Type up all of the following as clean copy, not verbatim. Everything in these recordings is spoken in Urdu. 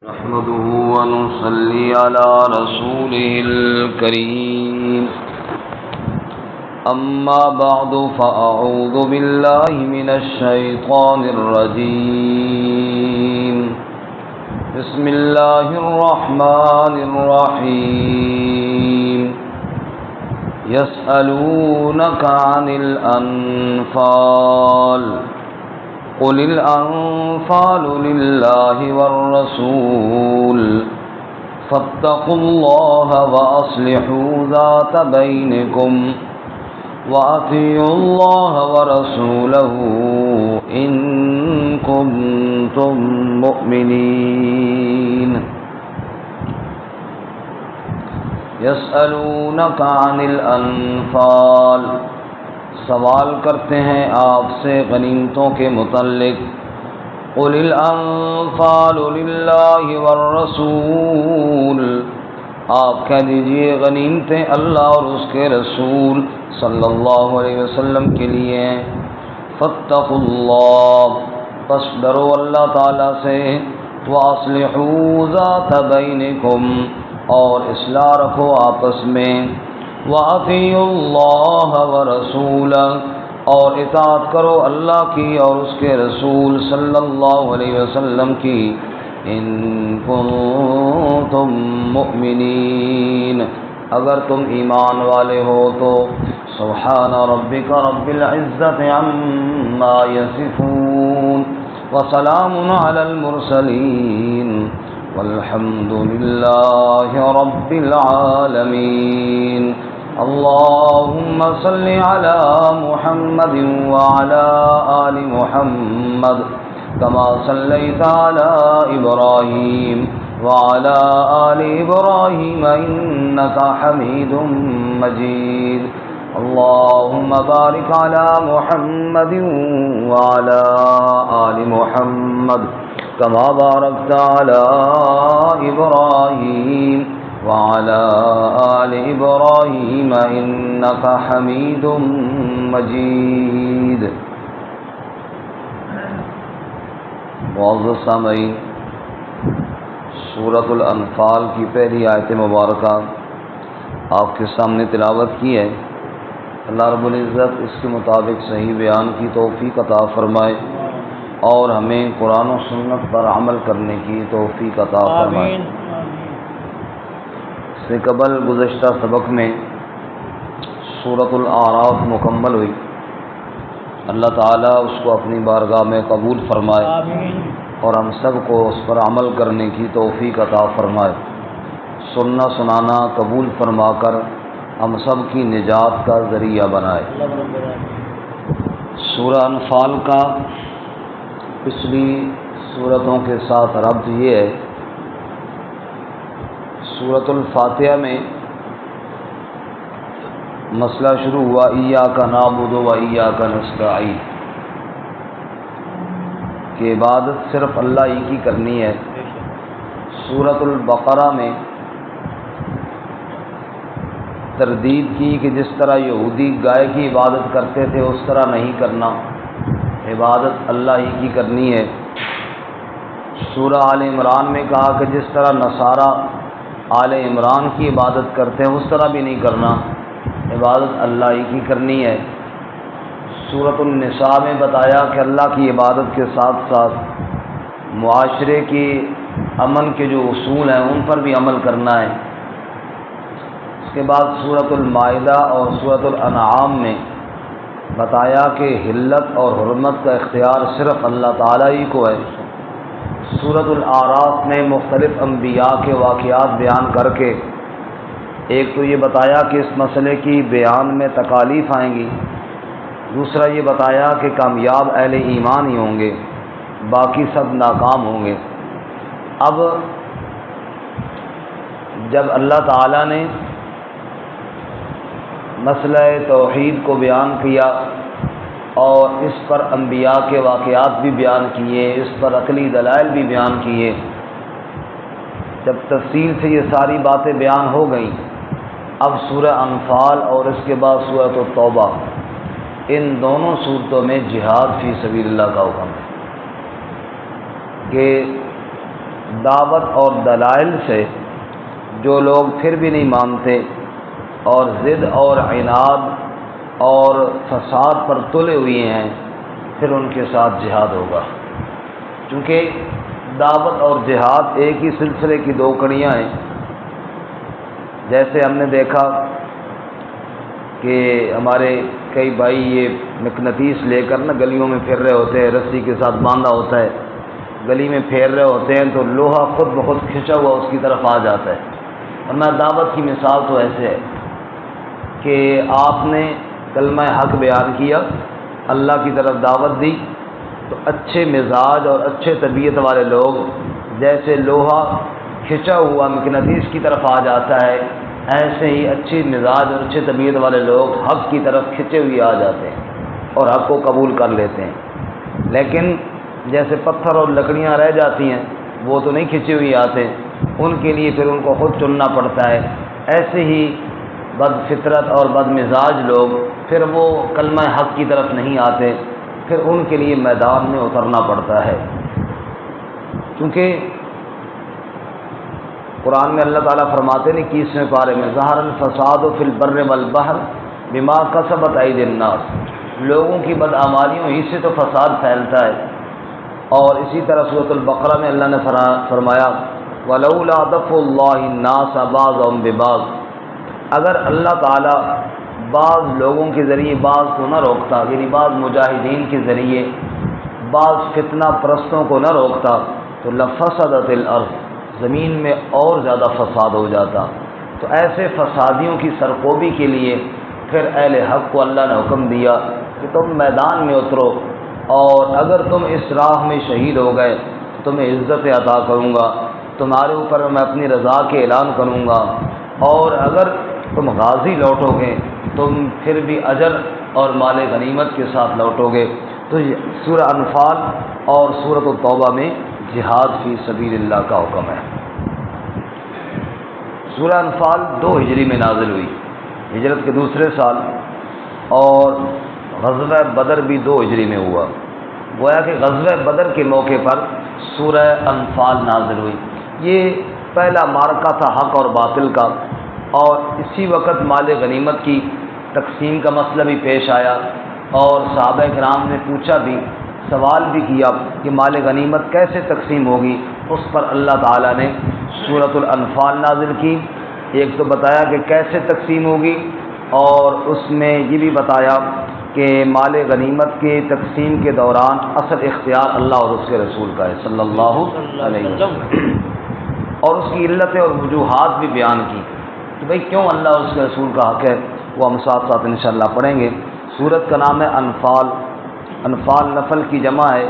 نحمده ونصلي على رسوله الكريم أما بعد فأعوذ بالله من الشيطان الرجيم بسم الله الرحمن الرحيم يسألونك عن الأنفال قل الأنفال لله والرسول فاتقوا الله وأصلحوا ذات بينكم وأطيعوا الله ورسوله إن كنتم مؤمنين يسألونك عن الأنفال سوال کرتے ہیں آپ سے غنیمتوں کے متعلق. قل الانفال للہ والرسول، آپ کہہ دیجئے غنیمتیں اللہ اور اس کے رسول صلی اللہ علیہ وسلم کے لیے ہیں. فاتقوا اللہ، پس ڈرو اللہ تعالیٰ سے. واصلحوا ذات بینکم، اور اصلاح رکھو آپس میں. وَأَطِيعُوا اللَّهَ وَرَسُولَهُ، اور اطاعت کرو اللہ کی اور اس کے رسول صلی اللہ علیہ وسلم کی. ان کنتم مؤمنین، اگر تم ایمان والے ہو تو. سبحان ربک رب العزت عما یصفون وسلام علی المرسلین والحمد للہ رب العالمین. اللهم صل على محمد وعلى آل محمد كما صليت على إبراهيم وعلى آل إبراهيم إنك حميد مجيد. اللهم بارك على محمد وعلى آل محمد كما باركت على إبراهيم وعلى آل إبراهيم إنك حميد مجيد. معزز سامعین، سورۃ الانفال کی پہلی آیت مبارکہ آپ کے سامنے تلاوت کی ہے. اللہ رب العزت اس کے مطابق صحیح بیان کی توفیق عطا فرمائے اور ہمیں قرآن و سنت پر عمل کرنے کی توفیق عطا فرمائے. سے قبل گزشتہ سبق میں سورۃ الاعراف مکمل ہوئی. اللہ تعالیٰ اس کو اپنی بارگاہ میں قبول فرمائے اور ہم سب کو اس پر عمل کرنے کی توفیق عطا فرمائے. سننا سنانا قبول فرما کر ہم سب کی نجات کا ذریعہ بنائے. سورہ انفال کا پچھلی صورتوں کے ساتھ ربط یہ ہے، سورۃ الفاتحہ میں مسئلہ شروع ہوا ایاک نعبد و ایاک نستعین، کہ عبادت صرف اللہ ہی کی کرنی ہے. سورۃ البقرہ میں تردید کی کہ جس طرح یہودی گائے کی عبادت کرتے تھے اس طرح نہیں کرنا، عبادت اللہ ہی کی کرنی ہے. سورہ آل عمران میں کہا کہ جس طرح نصارہ آل عمران کی عبادت کرتے ہیں اس طرح بھی نہیں کرنا، عبادت اللہ ہی کی کرنی ہے. سورۃ النساء میں بتایا کہ اللہ کی عبادت کے ساتھ ساتھ معاشرے کی امن کے جو اصول ہیں ان پر بھی عمل کرنا ہے. اس کے بعد سورۃ المائدہ اور سورۃ الانعام میں بتایا کہ حلت اور حرمت کا اختیار صرف اللہ تعالیٰ ہی کو ہے. سورۃ الاعراف میں مختلف انبیاء کے واقعات بیان کر کے ایک تو یہ بتایا کہ اس مسئلے کی بیان میں تکالیف آئیں گی، دوسرا یہ بتایا کہ کامیاب اہل ایمان ہی ہوں گے، باقی سب ناکام ہوں گے. اب جب اللہ تعالیٰ نے مسئلہ توحید کو بیان کیا اور اس پر انبیاء کے واقعات بھی بیان کیے، اس پر عقلی دلائل بھی بیان کیے، جب تفصیل سے یہ ساری باتیں بیان ہو گئیں، اب سورہ انفال اور اس کے بعد سورۃ التوبہ، ان دونوں صورتوں میں جہاد فی سبیل اللہ کا حکم ہے کہ دعوت اور دلائل سے جو لوگ پھر بھی نہیں مانتے اور ضد اور عناد اور فساد پر تلے ہوئے ہیں، پھر ان کے ساتھ جہاد ہوگا۔ چونکہ دعوت اور جہاد ایک ہی سلسلے کی دو کڑیاں ہیں۔ جیسے ہم نے دیکھا کہ ہمارے کئی بھائی یہ مقناطیس لے کر نا گلیوں میں پھر رہے ہوتے ہیں، رسی کے ساتھ باندھا ہوتا ہے، گلی میں پھیر رہے ہوتے ہیں تو لوہا خود بخود کھنچا ہوا اس کی طرف آ جاتا ہے۔ ورنہ دعوت کی مثال تو ایسے ہے کہ آپ نے کلمہ حق بیان کیا، اللہ کی طرف دعوت دی، تو اچھے مزاج اور اچھے طبیعت والے لوگ جیسے لوہا کھنچا ہوا مقناطیس کی طرف آ جاتا ہے، ایسے ہی اچھی مزاج اور اچھے طبیعت والے لوگ حق کی طرف کھنچے ہوئے آ جاتے ہیں اور حق کو قبول کر لیتے ہیں۔ لیکن جیسے پتھر اور لکڑیاں رہ جاتی ہیں، وہ تو نہیں کھنچے ہوئے آتے، ان کے لیے پھر ان کو خود چننا پڑتا ہے۔ ایسے ہی بد فطرت اور بد مزاج لوگ پھر وہ کلمہ حق کی طرف نہیں آتے، پھر ان کے لیے میدان میں اترنا پڑتا ہے۔ کیونکہ قرآن میں اللہ تعالیٰ فرماتے ہیں 21ویں پارے میں ظہر الفساد فی البر والبحر بما کسبت ایدی الناس، لوگوں کی بدعمالیوں ہی سے تو فساد پھیلتا ہے۔ اور اسی طرح سورۃ البقرہ میں اللہ نے فرمایا ولولا دفع اللہ الناس بعضهم ببعض، اگر اللہ تعالیٰ بعض لوگوں کے ذریعے بعض کو نہ روکتا، یعنی بعض مجاہدین کے ذریعے بعض فتنہ پرستوں کو نہ روکتا تو لفسدت الارض، زمین میں اور زیادہ فساد ہو جاتا۔ تو ایسے فسادیوں کی سرکوبی کے لیے پھر اہل حق کو اللہ نے حکم دیا کہ تم میدان میں اترو، اور اگر تم اس راہ میں شہید ہو گئے تو تمہیں عزت عطا کروں گا، تمہارے اوپر میں اپنی رضا کے اعلان کروں گا، اور اگر تم غازی لوٹو گے تم پھر بھی اجر اور مال غنیمت کے ساتھ لوٹو گے۔ تو یہ سورہ انفال اور سورۃ التوبہ میں جہاد فی سبیل اللہ کا حکم ہے۔ سورہ انفال 2 ہجری میں نازل ہوئی، ہجرت کے دوسرے سال، اور غزوہ بدر بھی 2 ہجری میں ہوا۔ گویا کہ غزوہ بدر کے موقع پر سورہ انفال نازل ہوئی۔ یہ پہلا معرکہ تھا حق اور باطل کا، اور اسی وقت مال غنیمت کی تقسیم کا مسئلہ بھی پیش آیا، اور صحابہ کرام نے پوچھا بھی، سوال بھی کیا کہ مال غنیمت کیسے تقسیم ہوگی۔ اس پر اللہ تعالیٰ نے سورۃ الانفال نازل کی۔ ایک تو بتایا کہ کیسے تقسیم ہوگی، اور اس میں یہ بھی بتایا کہ مال غنیمت کے تقسیم کے دوران اصل اختیار اللہ اور اس کے رسول کا ہے صلی اللہ علیہ وسلم، اور اس کی علتیں اور وجوہات بھی بیان کی کہ بھئی کیوں اللہ اور اس کے رسول کا حق ہے، وہ ہم ساتھ ساتھ انشاءاللہ پڑھیں گے۔ سورت کا نام ہے انفال۔ انفال نفل کی جمع ہے،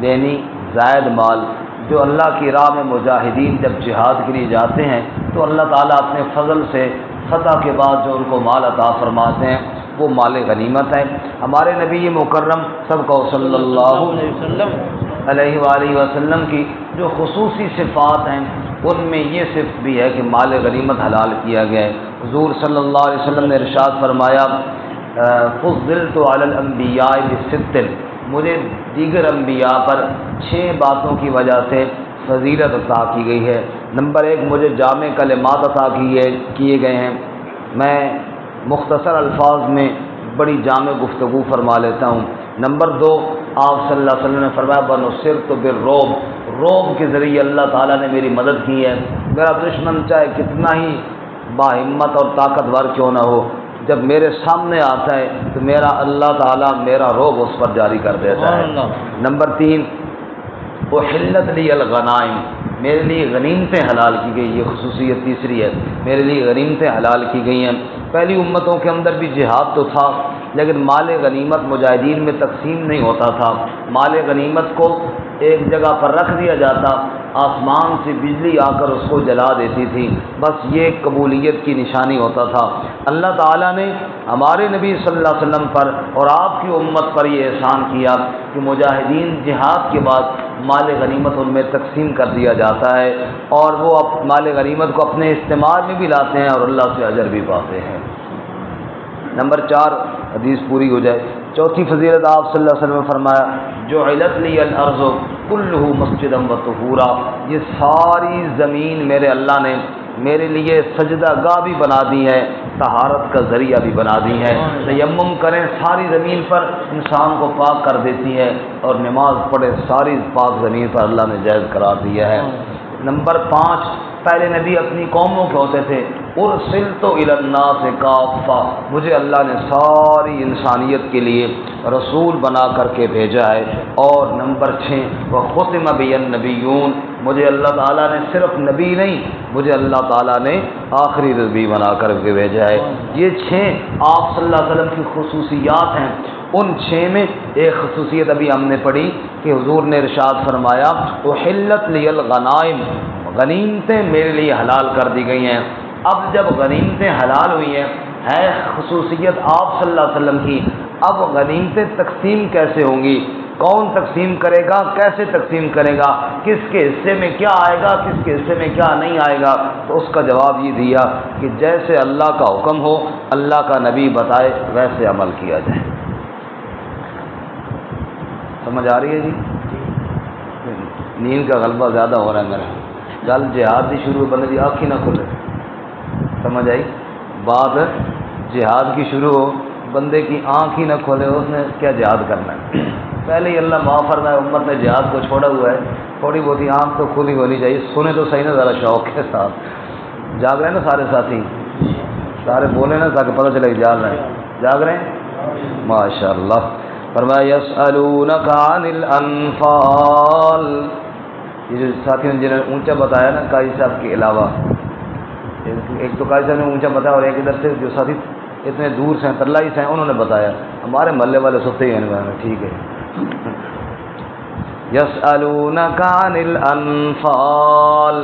یعنی زائد مال۔ جو اللہ کی راہ میں مجاہدین جب جہاد کے لیے جاتے ہیں تو اللہ تعالیٰ اپنے فضل سے فتح کے بعد جو ان کو مال عطا فرماتے ہیں وہ مال غنیمت ہے۔ ہمارے نبی مکرم سب کو صلی اللہ علیہ وآلہ وسلم کی جو خصوصی صفات ہیں ان میں یہ صفت بھی ہے کہ مال غنیمت حلال کیا گیا ہے۔ حضور صلی اللہ علیہ وسلم نے ارشاد فرمایا فضلت علی الانبیاء بست، مجھے دیگر انبیاء پر 6 باتوں کی وجہ سے فضیلت عطا کی گئی ہے۔ نمبر 1، مجھے جامع کلمات عطا کیے گئے ہیں۔ میں مختصر الفاظ میں بڑی جامع گفتگو فرما لیتا ہوں۔ نمبر 2، آپ صلی اللہ علیہ وسلم نے فرمایا بنصرت بالرعب، رعب کے ذریعے اللہ تعالیٰ نے میری مدد کی ہے۔ میرا دشمن چاہے کتنا ہی باہمت اور طاقتور کیوں نہ ہو، جب میرے سامنے آتا ہے تو میرا اللہ تعالیٰ میرا رعب اس پر جاری کر دیتا ہے۔ نمبر 3، احلت لی الغنائم، میرے لیے غنیمتیں حلال کی گئی، یہ خصوصیت تیسری ہے، میرے لیے غنیمتیں حلال کی گئی ہیں۔ پہلی امتوں کے اندر بھی جہاد تو تھا، لیکن مال غنیمت مجاہدین میں تقسیم نہیں ہوتا تھا۔ مال غنیمت کو ایک جگہ پر رکھ دیا جاتا، آسمان سے بجلی آ کر اس کو جلا دیتی تھی، بس یہ قبولیت کی نشانی ہوتا تھا۔ اللہ تعالیٰ نے ہمارے نبی صلی اللہ علیہ وسلم پر اور آپ کی امت پر یہ احسان کیا کہ مجاہدین جہاد کے بعد مال غنیمت ان میں تقسیم کر دیا جاتا ہے، اور وہ مال غنیمت کو اپنے استعمال میں بھی لاتے ہیں اور اللہ سے اجر بھی پاتے ہیں۔ نمبر 4 حدیث پوری ہو جائے، چوتھی فضیلت آپ صلی اللہ علیہ وسلم نے فرمایا جعلت لی الارض کلہ مسجدا وطہورا، یہ ساری زمین میرے اللہ نے میرے لیے سجدہ گاہ بھی بنا دی ہے، طہارت کا ذریعہ بھی بنا دی ہے۔ تیمم کریں ساری زمین پر انسان کو پاک کر دیتی ہے، اور نماز پڑھے ساری پاک زمین پر اللہ نے جائز قرار دیا ہے۔ نمبر 5 پہلے نبی اپنی قوموں کے ہوتے تھے، ارسلت الی الناس کافہ، مجھے اللہ نے ساری انسانیت کے لیے رسول بنا کر کے بھیجا ہے۔ اور نمبر 6 وختم بی النبیون، مجھے اللہ تعالیٰ نے صرف نبی نہیں، مجھے اللہ تعالیٰ نے آخری نبی بنا کر کے بھیجا ہے۔ یہ 6 آپ صلی اللہ علیہ وسلم کی خصوصیات ہیں۔ ان 6 میں ایک خصوصیت ابھی ہم نے پڑھی کہ حضور نے ارشاد فرمایا احلت لی الغنائم، غنیمتیں میرے لیے حلال کر دی گئی ہیں۔ اب جب غنیمتیں حلال ہوئی ہیں، ہے خصوصیت آپ صلی اللہ علیہ وسلم کی، اب غنیمتیں تقسیم کیسے ہوں گی، کون تقسیم کرے گا، کیسے تقسیم کرے گا، کس کے حصے میں کیا آئے گا، کس کے حصے میں کیا نہیں آئے گا، تو اس کا جواب یہ دیا کہ جیسے اللہ کا حکم ہو، اللہ کا نبی بتائے، ویسے عمل کیا جائے۔ سمجھ آ رہی ہے جی؟ نیند کا غلبہ زیادہ ہو رہا ہے میرا، کل جہاد بھی شروع بندے کی آنکھ ہی نہ کھلے، سمجھ آئی بات؟ جہاد کی شروع ہو بندے کی آنکھ ہی نہ کھولے، اس نے کیا جہاد کرنا ہے؟ پہلے ہی اللہ معاف فرمائے، امت نے جہاد کو چھوڑا ہوا ہے، تھوڑی بہت ہی آنکھ تو کھلی ہونی چاہیے، سنے تو صحیح نا ذرا شوق کے ساتھ۔ جاگ رہے ہیں نا سارے ساتھی؟ سارے بولے نا تاکہ پتہ چلے کہ جاگ رہے ہیں، جاگ رہے ہیں؟ ماشاء اللہ۔ فرمایا یسألونک عن الانفال، یہ جو ساتھیوں نے جنہوں نے اونچا بتایا نا قاضی صاحب کے علاوہ، ایک تو قاضی صاحب نے اونچا بتایا اور ایک ادھر سے جو ساتھی اتنے دور سے ہیں ترلائی سے ہیں انہوں نے بتایا، ہمارے محلے والے سوتے ہی ہیں، ٹھیک ہے۔ یسألونک عن الانفال،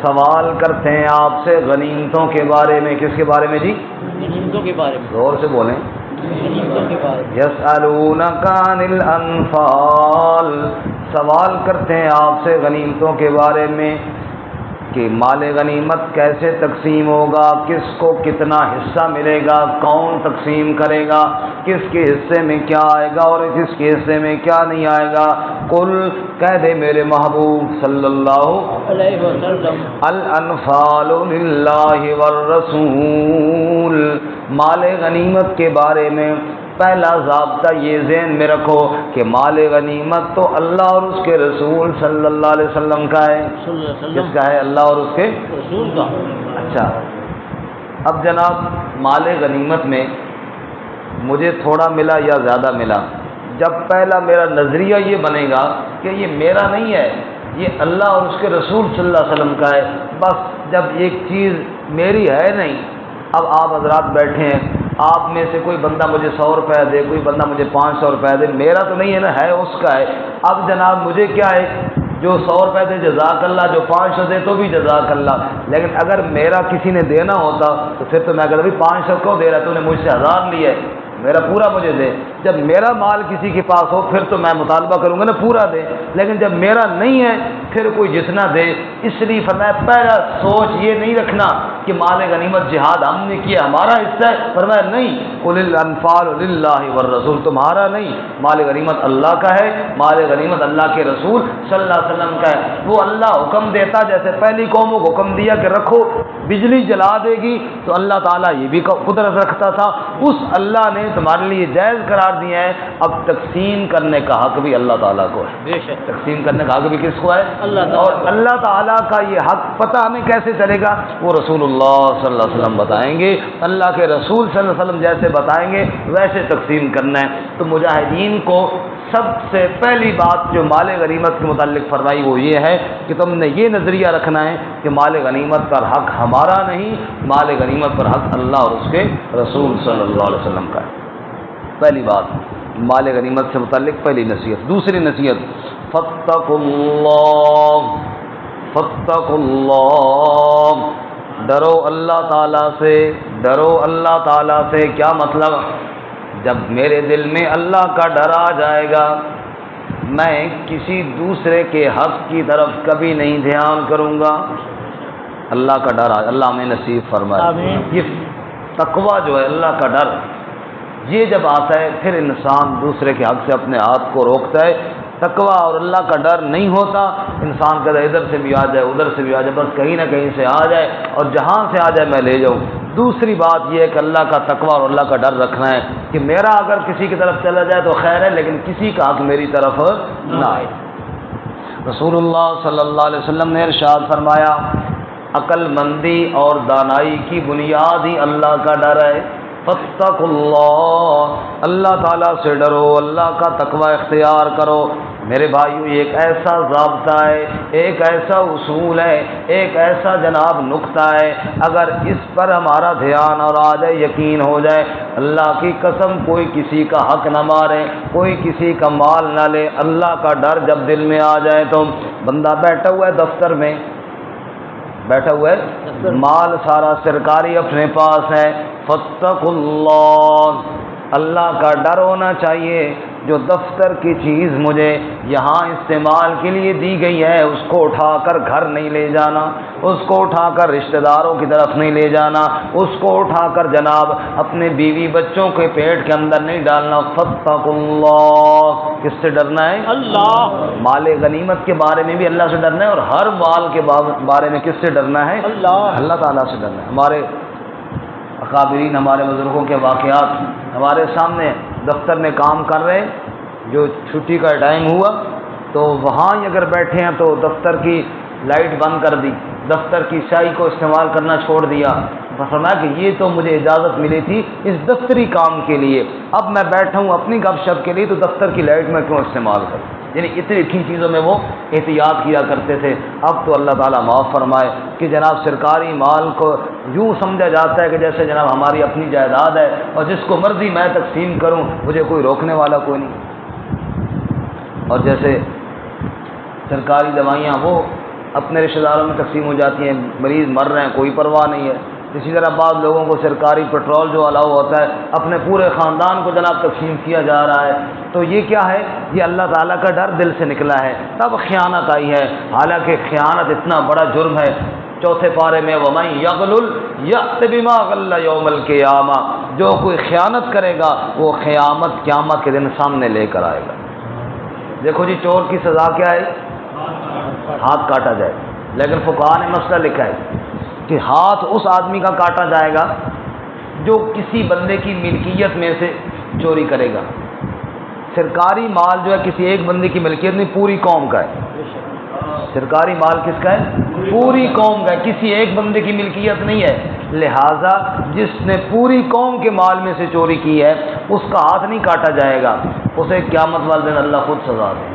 سوال کرتے ہیں آپ سے غنیمتوں کے بارے میں، کس کے بارے میں جی؟ غنیمتوں کے بارے میں، زور سے بولیں۔ یسألونک عن الانفال، سوال کرتے ہیں آپ سے غنیمتوں کے بارے میں کہ مال غنیمت کیسے تقسیم ہوگا، کس کو کتنا حصہ ملے گا، کون تقسیم کرے گا، کس کے حصے میں کیا آئے گا اور کس کے حصے میں کیا نہیں آئے گا۔ قل، کہہ دے میرے محبوب صلی اللہ علیہ وسلم، الانفال للہ والرسول، مال غنیمت کے بارے میں پہلا ضابطہ یہ ذہن میں رکھو کہ مال غنیمت تو اللہ اور اس کے رسول صلی اللہ علیہ وسلم کا ہے۔ کس کا ہے؟ اللہ اور اس کے رسول کا۔ اچھا، اب جناب مال غنیمت میں مجھے تھوڑا ملا یا زیادہ ملا، جب پہلا میرا نظریہ یہ بنے گا کہ یہ میرا نہیں ہے، یہ اللہ اور اس کے رسول صلی اللہ علیہ وسلم کا ہے، بس جب ایک چیز میری ہے نہیں، اب آپ حضرات بیٹھے ہیں، آپ میں سے کوئی بندہ مجھے 100 روپے دے، کوئی بندہ مجھے 500 روپے دے، میرا تو نہیں ہے نا، ہے اس کا ہے۔ اب جناب مجھے کیا ہے، جو 100 روپے دے جزاک اللہ، جو 500 دے تو بھی جزاک اللہ، لیکن اگر میرا کسی نے دینا ہوتا تو پھر تو میں کہتا بھائی 500 کیوں دے رہا ہے، تو نے مجھ سے 1000 لیا ہے، میرا پورا مجھے دے۔ جب میرا مال کسی کے پاس ہو پھر تو میں مطالبہ کروں گا نا پورا دے، لیکن جب میرا نہیں ہے پھر کوئی جتنا دے۔ اس لیے فرمایا پہلا سوچ یہ نہیں رکھنا کہ مال غنیمت جہاد ہم نے کیا ہمارا حصہ ہے، فرمایا نہیں، قل الانفال للہ والرسول، تمہارا نہیں، مال غنیمت اللہ کا ہے، مال غنیمت اللہ کے رسول صلی اللہ علیہ وسلم کا ہے۔ وہ اللہ حکم دیتا، جیسے پہلی قوموں کو حکم دیا کہ رکھو، بجلی جلا دے گی، تو اللہ تعالیٰ یہ بھی قدرت رکھتا تھا، اس اللہ نے تمہارے لیے جائز قرار دیا ہے۔ اب تقسیم کرنے کا حق بھی اللہ تعالیٰ کو ہے، بے شک تقسیم کرنے کا حق بھی کس کو ہے؟ اللہ تعالیٰ۔ اور اللہ تعالیٰ کا یہ حق پتہ ہمیں کیسے چلے گا؟ وہ رسول اللہ صلی اللہ علیہ وسلم بتائیں گے، اللہ کے رسول صلی اللہ علیہ وسلم جیسے بتائیں گے ویسے تقسیم کرنا ہے۔ تو مجاہدین کو سب سے پہلی بات جو مال غنیمت کے متعلق فرمائی وہ یہ ہے کہ تم نے یہ نظریہ رکھنا ہے کہ مال غنیمت پر حق ہمارا نہیں، مال غنیمت پر حق اللہ اور اس کے رسول صلی اللہ علیہ وسلم کا ہے۔ پہلی بات مال غنیمت سے متعلق پہلی نصیحت۔ دوسری نصیحت فاتقوا اللہ، فاتقوا اللہ، ڈرو اللہ تعالیٰ سے، ڈرو اللہ تعالیٰ سے۔ کیا مطلب؟ جب میرے دل میں اللہ کا ڈر آ جائے گا میں کسی دوسرے کے حق کی طرف کبھی نہیں دھیان کروں گا۔ اللہ کا ڈر، اللہ ہمیں نصیب فرمائے۔ یہ تقویٰ جو ہے اللہ کا ڈر، یہ جب آتا ہے پھر انسان دوسرے کے حق سے اپنے ہاتھ کو روکتا ہے. تقویٰ اور اللہ کا ڈر نہیں ہوتا، انسان کہتا ہے ادھر سے بھی آ جائے ادھر سے بھی آ جائے، بس کہیں نہ کہیں سے آ جائے اور جہاں سے آ جائے میں لے جاؤں. دوسری بات یہ ہے کہ اللہ کا تقویٰ اور اللہ کا ڈر رکھنا ہے کہ میرا اگر کسی کی طرف چلا جائے تو خیر ہے، لیکن کسی کا حق میری طرف نہ آئے. رسول اللہ صلی اللہ علیہ وسلم نے ارشاد فرمایا عقل مندی اور دانائی کی بنیاد ہی اللہ کا ڈر ہے. فاتقوا اللہ، اللہ تعالیٰ سے ڈرو، اللہ کا تقوی اختیار کرو. میرے بھائیو یہ ایک ایسا ضابطہ ہے، ایک ایسا اصول ہے، ایک ایسا جناب نقطہ ہے، اگر اس پر ہمارا دھیان اور آ جائے، یقین ہو جائے، اللہ کی قسم کوئی کسی کا حق نہ مارے، کوئی کسی کا مال نہ لے. اللہ کا ڈر جب دل میں آ جائے تو بندہ بیٹھا ہوا ہے دفتر میں، بیٹھا ہوا ہے، مال سارا سرکاری اپنے پاس ہے. فاتقوا اللہ، اللہ کا ڈر ہونا چاہیے. جو دفتر کی چیز مجھے یہاں استعمال کے لیے دی گئی ہے اس کو اٹھا کر گھر نہیں لے جانا، اس کو اٹھا کر رشتہ داروں کی طرف نہیں لے جانا، اس کو اٹھا کر جناب اپنے بیوی بچوں کے پیٹ کے اندر نہیں ڈالنا. فاتقوا اللہ، کس سے ڈرنا ہے؟ اللہ. مال غنیمت کے بارے میں بھی اللہ سے ڈرنا ہے، اور ہر مال کے بارے میں کس سے ڈرنا ہے؟ اللہ تعالیٰ سے ڈرنا ہے. ہمارے اکابرین، ہمارے بزرگوں کے واقعات ہمارے سامنے. دفتر میں کام کر رہے، جو چھٹی کا ٹائم ہوا تو وہاں ہی اگر بیٹھے ہیں تو دفتر کی لائٹ بند کر دی، دفتر کی سیاہی کو استعمال کرنا چھوڑ دیا. فرمایا کہ یہ تو مجھے اجازت ملی تھی اس دفتری کام کے لیے، اب میں بیٹھا ہوں اپنی گپ شپ کے لیے تو دفتر کی لائٹ میں کیوں استعمال کروں؟ یعنی اتنی چیزوں میں وہ احتیاط کیا کرتے تھے. اب تو اللہ تعالیٰ معاف فرمائے کہ جناب سرکاری مال کو یوں سمجھا جاتا ہے کہ جیسے جناب ہماری اپنی جائیداد ہے اور جس کو مرضی میں تقسیم کروں، مجھے کوئی روکنے والا کوئی نہیں. اور جیسے سرکاری دوائیاں وہ اپنے رشتہ داروں میں تقسیم ہو جاتی ہیں، مریض مر رہے ہیں کوئی پرواہ نہیں ہے. اسی طرح بعض لوگوں کو سرکاری پیٹرول جو الاؤ ہوتا ہے اپنے پورے خاندان کو جناب تقسیم کیا جا رہا ہے. تو یہ کیا ہے؟ یہ اللہ تعالیٰ کا ڈر دل سے نکلا ہے. تب خیانت آئی ہے، حالانکہ خیانت اتنا بڑا جرم ہے. چوتھے پارے میں وَمَن يَغْلُلْ يَأْتِ بِمَا غَلَّ يَوْمَ الْقِيَامَةِ، جو کوئی خیانت کرے گا وہ قیامت کے دن سامنے لے کر آئے گا. دیکھو جی چور کی سزا کیا ہے؟ ہاتھ کاٹا جائے. لیکن فقہاء نے مسئلہ لکھا ہے کہ ہاتھ اس آدمی کا کاٹا جائے گا جو کسی بندے کی ملکیت میں سے چوری کرے گا. سرکاری مال جو ہے کسی ایک بندے کی ملکیت نہیں، پوری قوم کا ہے. سرکاری مال کس کا ہے؟ پوری قوم کا ہے، کسی ایک بندے کی ملکیت نہیں ہے. لہذا جس نے پوری قوم کے مال میں سے چوری کی ہے اس کا ہاتھ نہیں کاٹا جائے گا، اسے قیامت والے دن اللہ خود سزا دے.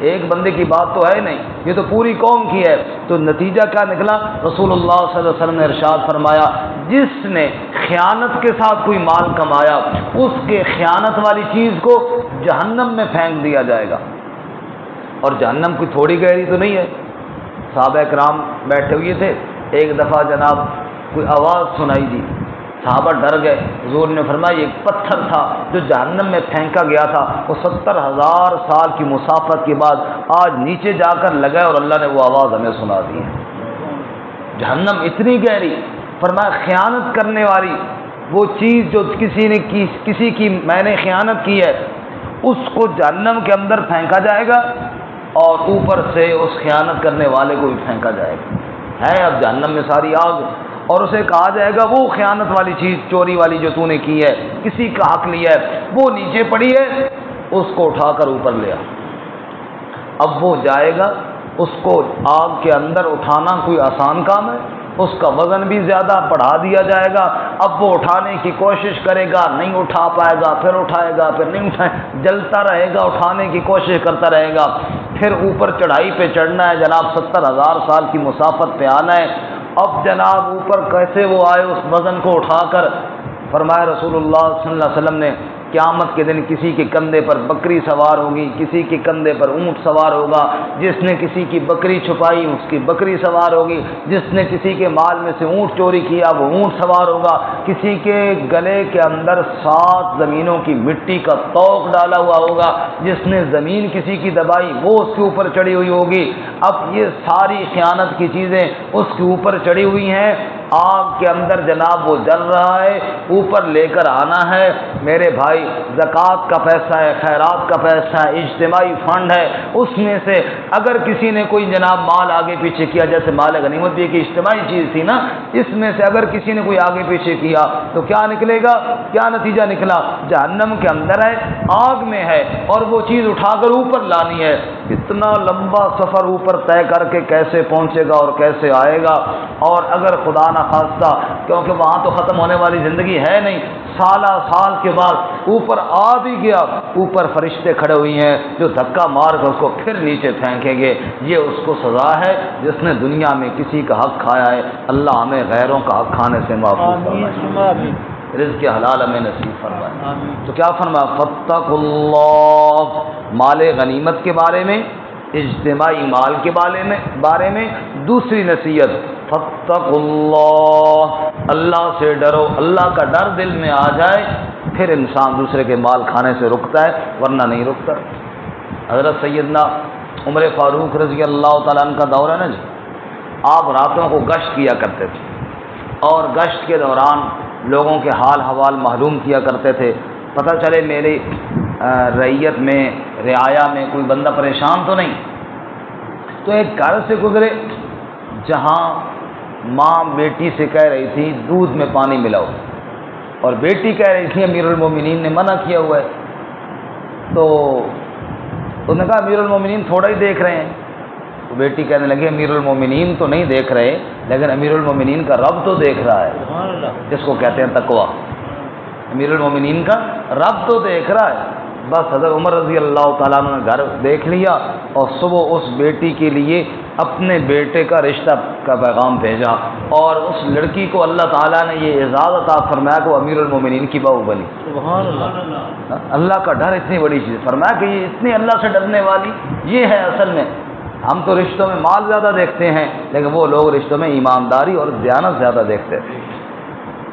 ایک بندے کی بات تو ہے نہیں، یہ تو پوری قوم کی ہے. تو نتیجہ کیا نکلا؟ رسول اللہ صلی اللہ علیہ وسلم نے ارشاد فرمایا جس نے خیانت کے ساتھ کوئی مال کمایا اس کے خیانت والی چیز کو جہنم میں پھینک دیا جائے گا. اور جہنم کوئی تھوڑی گہری تو نہیں ہے. صحابہ کرام بیٹھے ہوئے تھے، ایک دفعہ جناب کوئی آواز سنائی دی، صحابہ ڈر گئے. حضور نے فرمایا ایک پتھر تھا جو جہنم میں پھینکا گیا تھا، وہ 70,000 سال کی مسافت کے بعد آج نیچے جا کر لگا اور اللہ نے وہ آواز ہمیں سنا دی ہے. جہنم اتنی گہری. فرمایا خیانت کرنے والی وہ چیز جو کسی کی میں نے خیانت کی ہے اس کو جہنم کے اندر پھینکا جائے گا اور اوپر سے اس خیانت کرنے والے کو بھی پھینکا جائے گا. ہے اب جہنم میں ساری آگ، اور اسے کہا جائے گا وہ خیانت والی چیز چوری والی جو تو نے کی ہے، کسی کا حق لیا ہے، وہ نیچے پڑی ہے، اس کو اٹھا کر اوپر لیا. اب وہ جائے گا، اس کو آگ کے اندر اٹھانا کوئی آسان کام ہے؟ اس کا وزن بھی زیادہ بڑھا دیا جائے گا. اب وہ اٹھانے کی کوشش کرے گا، نہیں اٹھا پائے گا، پھر اٹھائے گا، پھر نہیں اٹھائے، جلتا رہے گا، اٹھانے کی کوشش کرتا رہے گا. پھر اوپر چڑھائی پہ چڑھنا ہے جناب، 70,000 سال کی مسافت پہ آنا ہے. اب جناب اوپر کیسے وہ آئے اس وزن کو اٹھا کر؟ فرمایا رسول اللہ صلی اللہ علیہ وسلم نے قیامت کے دن کسی کے کندھے پر بکری سوار ہوگی، کسی کے کندھے پر اونٹ سوار ہوگا. جس نے کسی کی بکری چھپائی اس کی بکری سوار ہوگی، جس نے کسی کے مال میں سے اونٹ چوری کیا وہ اونٹ سوار ہوگا. کسی کے گلے کے اندر 7 زمینوں کی مٹی کا توق ڈالا ہوا ہوگا، جس نے زمین کسی کی دبائی وہ اس کے اوپر چڑھی ہوئی ہوگی. اب یہ ساری خیانت کی چیزیں اس کے اوپر چڑھی ہوئی ہیں. آگ کے اندر جناب وہ جل رہا ہے، اوپر لے کر آنا ہے۔ میرے بھائی زکوٰۃ کا پیسہ ہے، خیرات کا پیسہ ہے، اجتماعی فنڈ ہے، اس میں سے اگر کسی نے کوئی جناب مال آگے پیچھے کیا، جیسے مال غنیمت بھی ایک اجتماعی چیز تھی نا، اس میں سے اگر کسی نے کوئی آگے پیچھے کیا تو کیا نکلے گا؟ کیا نتیجہ نکلا؟ جہنم کے اندر ہے، آگ میں ہے، اور وہ چیز اٹھا کر اوپر لانی ہے۔ اتنا لمبا سفر اوپر طے کر کے کیسے پہنچے گا اور کیسے آئے گا؟ اور اگر خدا نہ خواستہ، کیونکہ وہاں تو ختم ہونے والی زندگی ہے نہیں، سالہ سال کے بعد اوپر آ بھی گیا، اوپر فرشتے کھڑے ہوئی ہیں جو دھکا مار کر اس کو پھر نیچے پھینکیں گے۔ یہ اس کو سزا ہے جس نے دنیا میں کسی کا حق کھایا ہے۔ اللہ ہمیں غیروں کا حق کھانے سے محفوظ فرمائے، رزق حلال ہمیں نصیب فرمائے۔ تو کیا فرمایا؟ فاتقوا اللہ، مال غنیمت کے بارے میں، اجتماعی مال کے بارے میں دوسری نصیحت، فاتقوا اللہ، اللہ سے ڈرو۔ اللہ کا ڈر دل میں آ جائے پھر انسان دوسرے کے مال کھانے سے رکتا ہے، ورنہ نہیں رکتا۔ حضرت سیدنا عمر فاروق رضی اللہ تعالیٰ عنہ کا دور ہے نا جی، آپ راتوں کو گشت کیا کرتے تھے، اور گشت کے دوران لوگوں کے حال حوال معلوم کیا کرتے تھے۔ پتہ چلے میری رعیت میں، رعایا میں کوئی بندہ پریشان تو نہیں، تو ایک گھر سے گزرے جہاں ماں بیٹی سے کہہ رہی تھی دودھ میں پانی ملاؤ، اور بیٹی کہہ رہی تھی امیر المومنین نے منع کیا ہوا ہے۔ تو انہوں نے کہا امیر المومنین تھوڑا ہی دیکھ رہے ہیں۔ تو بیٹی کہنے لگی امیر المومنین تو نہیں دیکھ رہے، لیکن امیر المومنین کا رب تو دیکھ رہا ہے، جس کو کہتے ہیں تقویٰ۔ امیر المومنین کا رب تو دیکھ رہا ہے۔ بس حضرت عمر رضی اللہ تعالیٰ عنہ نے گھر دیکھ لیا، اور صبح اس بیٹی کے لیے اپنے بیٹے کا رشتہ کا پیغام بھیجا، اور اس لڑکی کو اللہ تعالیٰ نے یہ اعزاز عطا فرمایا کہ وہ امیر المومنین کی بہو بنی۔ سبحان اللہ، اللہ کا ڈر اتنی بڑی چیز، فرمایا کہ یہ اتنی اللہ سے ڈرنے والی یہ ہے۔ اصل میں ہم تو رشتوں میں مال زیادہ دیکھتے ہیں، لیکن وہ لوگ رشتوں میں ایمانداری اور دیانت زیادہ دیکھتے ہیں۔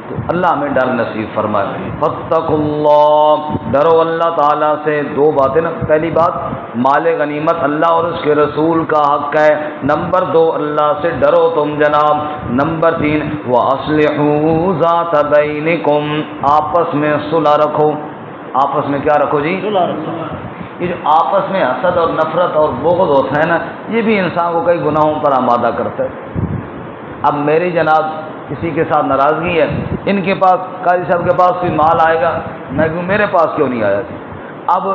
تو اللہ ہمیں ڈر نصیب فرمائے۔ فاتقوا اللہ، ڈرو اللہ تعالیٰ سے۔ دو باتیں نا، پہلی بات مال غنیمت اللہ اور اس کے رسول کا حق ہے، نمبر دو اللہ سے ڈرو تم جناب، نمبر تین وَأَصْلِحُوا ذَاتَ بَيْنِكُمْ، آپس میں صلح رکھو۔ آپس میں کیا رکھو جی؟ صلح رکھو۔ یہ جو آپس میں حسد اور نفرت اور بغض ہوتا ہے نا، یہ بھی انسان کو کئی گناہوں پر آمادہ کرتا ہے۔ اب میری جناب کسی کے ساتھ ناراضگی ہے، ان کے پاس قاضی صاحب کے پاس کوئی مال آئے گا، میں کہوں میرے پاس کیوں نہیں آیا؟ اب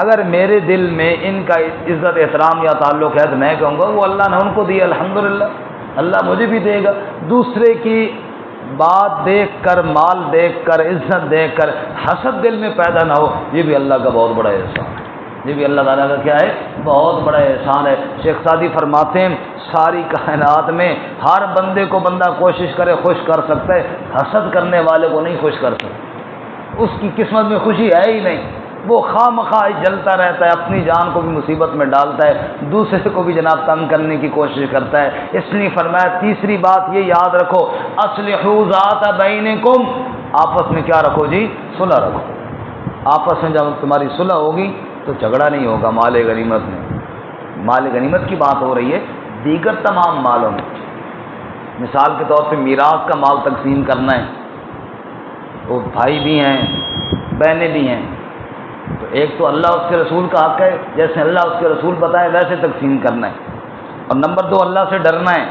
اگر میرے دل میں ان کا عزت احترام یا تعلق ہے تو میں کہوں گا وہ اللہ نے ان کو دیا، الحمدللہ، اللہ مجھے بھی دے گا۔ دوسرے کی بات دیکھ کر، مال دیکھ کر، عزت دیکھ کر حسد دل میں پیدا نہ ہو، یہ بھی اللہ کا بہت بڑا احسان ہے۔ یہ بھی اللہ تعالیٰ کا کیا ہے؟ بہت بڑا احسان ہے۔ شیخ سعدی فرماتے ہیں ساری کائنات میں ہر بندے کو بندہ کوشش کرے خوش کر سکتا ہے، حسد کرنے والے کو نہیں خوش کر سکتا، اس کی قسمت میں خوشی ہے ہی نہیں، وہ خواہ مخواہ جلتا رہتا ہے، اپنی جان کو بھی مصیبت میں ڈالتا ہے، دوسرے کو بھی جناب تنگ کرنے کی کوشش کرتا ہے۔ اس لیے فرمایا تیسری بات یہ یاد رکھو، اصلحوا ذات بینکم، آپس میں کیا رکھو جی؟ صلح رکھو۔ آپس میں جب تمہاری صلح ہوگی تو جھگڑا نہیں ہوگا۔ مال غنیمت میں، مال غنیمت کی بات ہو رہی ہے، دیگر تمام مالوں میں مثال کے طور پہ میراث کا مال تقسیم کرنا ہے، وہ بھائی بھی ہیں بہنیں بھی ہیں، تو ایک تو اللہ اس کے رسول کا حق ہے، جیسے اللہ اس کے رسول بتائے ویسے تقسیم کرنا ہے، اور نمبر دو اللہ سے ڈرنا ہے،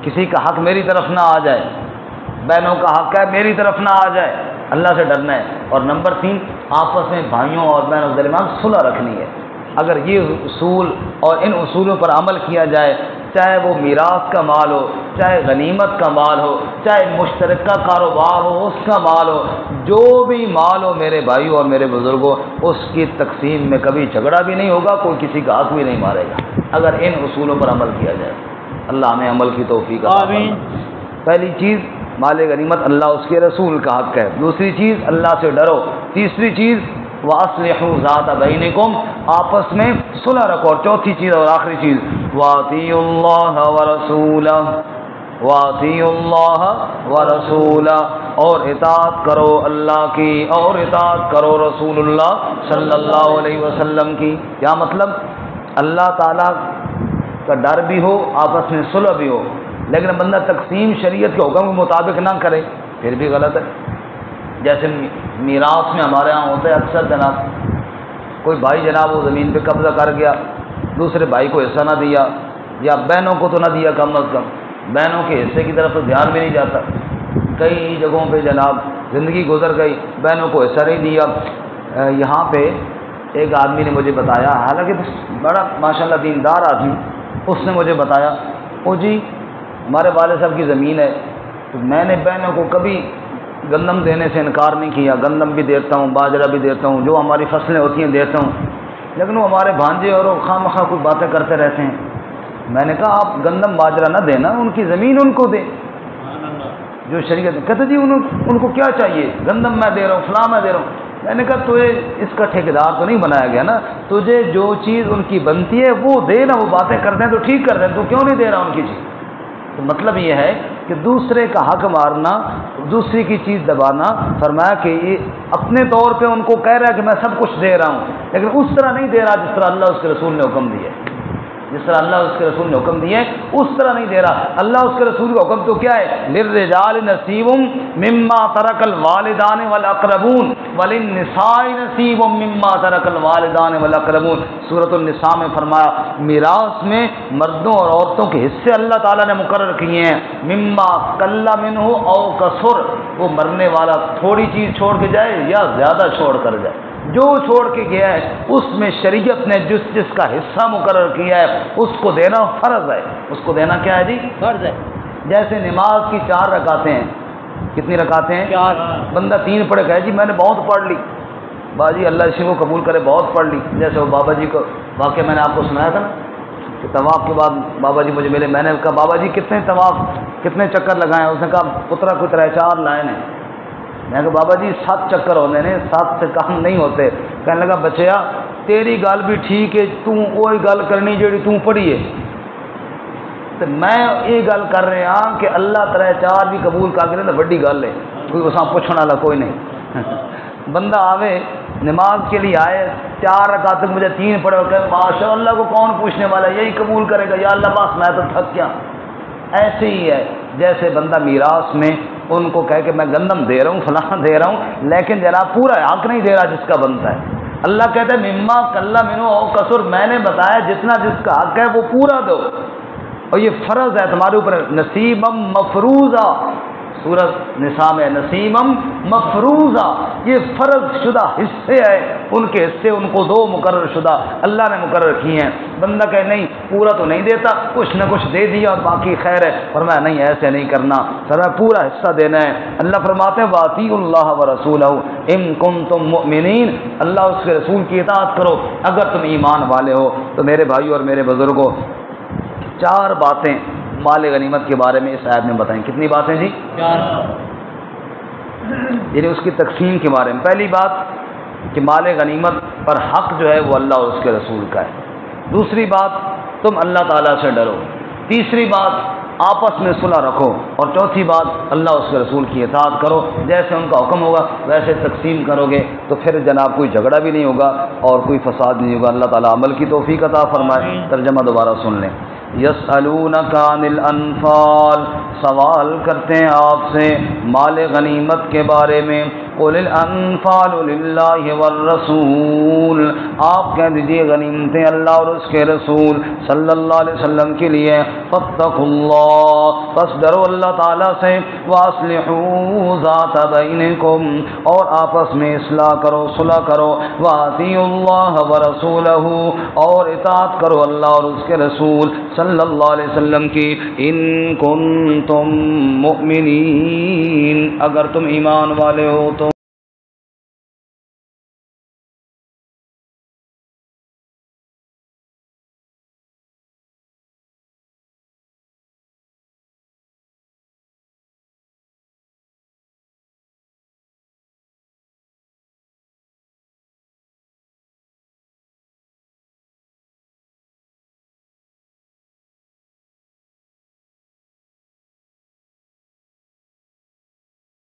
کسی کا حق میری طرف نہ آ جائے، بہنوں کا حق ہے میری طرف نہ آ جائے، اللہ سے ڈرنا ہے، اور نمبر تین آپس میں بھائیوں اور بہنوں کے درمیان صلح رکھنی ہے۔ اگر یہ اصول اور ان اصولوں پر عمل کیا جائے، چاہے وہ میراث کا مال ہو، چاہے غنیمت کا مال ہو، چاہے مشترکہ کاروبار ہو اس کا مال ہو، جو بھی مال ہو میرے بھائیوں اور میرے بزرگوں، اس کی تقسیم میں کبھی جھگڑا بھی نہیں ہوگا، کوئی کسی کا حق بھی نہیں مارے گا، اگر ان اصولوں پر عمل کیا جائے۔ اللہ ہمیں عمل کی توفیق عطا فرمائے۔ پہلی چیز مال غنیمت اللہ اس کے رسول کا حق ہے، دوسری چیز اللہ سے ڈرو، تیسری چیز وَأَصْلِحُوا ذَاتَ بَيْنِكُمْ، آپس میں صلح رکھو، اور چوتھی چیز اور آخری چیز وَأَطِيعُوا اللَّهَ وَرَسُولَهُ، وَأَطِيعُوا اللَّهَ وَرَسُولَهُ، اور اطاعت کرو اللہ کی اور اطاعت کرو رسول اللہ صلی اللہ علیہ وسلم کی۔ کیا مطلب؟ اللہ تعالیٰ کا ڈر بھی ہو، آپس میں صلح بھی ہو، لیکن بندہ تقسیم شریعت کے حکم کے مطابق نہ کرے پھر بھی غلط ہے۔ جیسے میراث میں ہمارے ہاں ہوتا ہے اکثر جناب، کوئی بھائی جناب وہ زمین پہ قبضہ کر گیا، دوسرے بھائی کو حصہ نہ دیا، یا بہنوں کو تو نہ دیا، کم از کم بہنوں کے حصے کی طرف تو دھیان بھی نہیں جاتا۔ کئی جگہوں پہ جناب زندگی گزر گئی، بہنوں کو حصہ نہیں دیا۔ یہاں پہ ایک آدمی نے مجھے بتایا، حالانکہ بڑا ماشاءاللہ دیندار آدمی، اس نے مجھے بتایا، او جی ہمارے والد صاحب کی زمین ہے، تو میں نے بہنوں کو کبھی گندم دینے سے انکار نہیں کیا، گندم بھی دیتا ہوں، باجرہ بھی دیتا ہوں، جو ہماری فصلیں ہوتی ہیں دیتا ہوں، لیکن وہ ہمارے بھانجے اور خواہ مخواہ کوئی باتیں کرتے رہتے ہیں۔ میں نے کہا آپ گندم باجرہ نہ دینا، ان کی زمین ان کو دیں جو شریعت۔ کہتے جی ان کو کیا چاہیے، گندم میں دے رہا ہوں، فلاں میں دے رہا ہوں۔ میں نے کہا تجھے اس کا ٹھیکیدار تو نہیں بنایا گیا نا، تجھے جو چیز ان کی بنتی ہے وہ دے نا، وہ باتیں کرتے ہیں تو ٹھیک کرتے ہیں، تو کیوں نہیں دے رہا ان کی چیز؟ تو مطلب یہ ہے کہ دوسرے کا حق مارنا، دوسری کی چیز دبانا، فرمایا کہ یہ اپنے طور پہ ان کو کہہ رہا ہے کہ میں سب کچھ دے رہا ہوں، لیکن اس طرح نہیں دے رہا جس طرح اللہ اس کے رسول نے حکم دیا ہے، جس طرح اللہ اس کے رسول نے حکم دیے اس طرح نہیں دے رہا۔ اللہ اس کے رسول کا حکم تو کیا ہے، للرجال نصیب مما ترک الوالدان والاقربون وللنساء نصیب مما ترک الوالدان والاقربون۔ سورۃ النساء میں فرمایا میراث میں مردوں اور عورتوں کے حصے اللہ تعالیٰ نے مقرر کیے ہیں، مما قل منہ او کثر، وہ مرنے والا تھوڑی چیز چھوڑ کے جائے یا زیادہ چھوڑ کر جائے، جو چھوڑ کے گیا ہے اس میں شریعت نے جس کا حصہ مقرر کیا ہے اس کو دینا فرض ہے۔ اس کو دینا کیا ہے جی؟ فرض ہے۔ جیسے نماز کی 4 رکعتیں ہیں، کتنی رکعتیں ہیں؟ 4۔ بندہ 3 پڑھ گئے جی میں نے بہت پڑھ لی، باجی اللہ اسی کو قبول کرے بہت پڑھ لی۔ جیسے وہ بابا جی کو واقعہ میں نے آپ کو سنایا تھا نا کہ طواف کے بعد بابا جی مجھے ملے، میں نے کہا بابا جی کتنے طواف کتنے چکر لگائے ہیں؟ اس نے کہا پترا کوئی 3-4 لائن ہے۔ میں کہا بابا جی 7 چکر ہونے نے، 7 سے کام نہیں ہوتے۔ کہنے لگا بچیا تیری گل بھی ٹھیک ہے، تو وہی گل کرنی جیڑی تو پڑھی ہے، تو میں یہ گل کر رہا ہاں کہ اللہ 3-4 بھی قبول کر کے بڑی گل ہے، کوئی اساں پوچھنے والا کوئی نہیں۔ بندہ آوے نماز کے لیے آئے 4 رکعت تک مجھے 3 پڑھے اور کہ ماشاء اللہ کو کون پوچھنے والا ہے، یہی قبول کرے گا، یا اللہ بس میں تو تھک گیا۔ ایسے ہی ہے جیسے بندہ میراث میں ان کو کہہ کہ میں گندم دے رہا ہوں فلاں دے رہا ہوں، لیکن جناب پورا حق نہیں دے رہا جس کا بنتا ہے۔ اللہ کہتا ہے مما کلا منو او کسر، میں نے بتایا جتنا جس کا حق ہے وہ پورا دو، اور یہ فرض ہے تمہارے اوپر، نصیبم مفروضہ، سورۃ نساء میں نصیبم مفروضہ، یہ فرض شدہ حصے ہیں، ان کے حصے ان کو دو مقرر شدہ اللہ نے مقرر کیے ہیں۔ بندہ کہے نہیں پورا تو نہیں دیتا، کچھ نہ کچھ دے دیا اور باقی خیر ہے، فرمایا نہیں ایسے نہیں کرنا، فرمایا پورا حصہ دینا ہے۔ اللہ فرماتے ہیں واطیعوا اللہ ورسولہ ان کنتم مؤمنین، اللہ اس کے رسول کی اطاعت کرو اگر تم ایمان والے ہو۔ تو میرے بھائیو اور میرے بزرگوں 4 باتیں مال غنیمت کے بارے میں اس آیت میں بتائیں۔ کتنی باتیں جی؟ 4۔ یعنی اس کی تقسیم کے بارے میں پہلی بات کہ مال غنیمت پر حق جو ہے وہ اللہ اور اس کے رسول کا ہے۔ دوسری بات تم اللہ تعالیٰ سے ڈرو۔ تیسری بات آپس میں صلح رکھو، اور چوتھی بات اللہ اس کے رسول کی اطاعت کرو، جیسے ان کا حکم ہوگا ویسے تقسیم کرو گے تو پھر جناب کوئی جھگڑا بھی نہیں ہوگا اور کوئی فساد نہیں ہوگا۔ اللہ تعالیٰ عمل کی توفیق عطا فرمائے۔ ترجمہ دوبارہ سن لیں۔ یسألونک عن الانفال، سوال کرتے ہیں آپ سے مال غنیمت کے بارے میں، قل الانفال للہ والرسول، آپ کہہ دیجئے غنیمتیں اللہ اور اس کے رسول صلی اللہ علیہ وسلم کے لیے، فاتقوا اللہ، پس ڈرو اللہ تعالیٰ سے، واصلحوا ذات بینکم، اور آپس میں اصلاح کرو صلح کرو، واطیعوا اللہ ورسولہ، اور اطاعت کرو اللہ اور اس کے رسول صلی اللہ علیہ وسلم کی، ان کنتم مؤمنین، اگر تم ایمان والے ہو تو۔